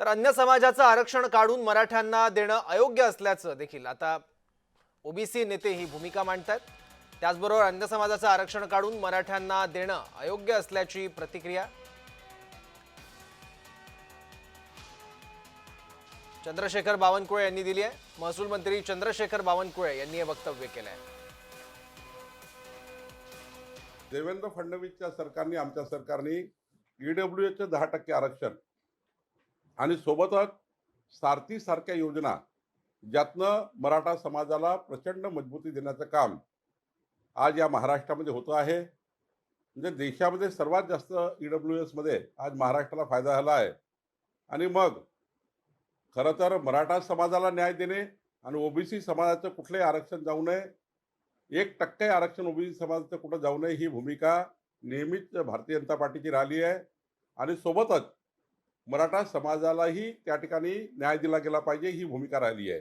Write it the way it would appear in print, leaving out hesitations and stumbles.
तर अन्य समाजाचं आरक्षण काढून मराठ्यांना देणं अयोग्य असल्याचं देखील आता ओबीसी नेते ही भूमिका मांडतात। त्याचबरोबर अन्य समाजाचं आरक्षण काढून मराठ्यांना देणं अयोग्य असल्याची प्रतिक्रिया चंद्रशेखर बावनकुळे यांनी दिली आहे। महसूल मंत्री चंद्रशेखर बावनकुळे यांनी हे वक्तव्य केलं आहे। देवेंद्र फडणवीसच्या सरकारने, आमच्या सरकारने ईडब्ल्यूएचं 10% आरक्षण आणि सोबतच सारथी सारख्या योजना, ज्यातनं मराठा समाजाला प्रचंड मजबूती देण्याचं काम आज या महाराष्ट्रामध्ये होतं आहे। म्हणजे देशामध्ये सर्वात जास्त ईडब्ल्यूएस मध्ये आज महाराष्ट्राला फायदा झाला आहे। आणि मग खरं तर मराठा समाजाला न्याय देणे आणि ओबीसी समाजाचं कुठलंही आरक्षण जाऊ नये, 1% आरक्षण ओबीसी समाजाचं कुठं जाऊ नये, ही भूमिका नेहमीच भारतीय जनता पार्टीची राहिली आहे। आणि सोबतच मराठा समाजालाही त्या ठिकाणी न्याय दिला गेला पाहिजे, ही भूमिका राहिली आहे।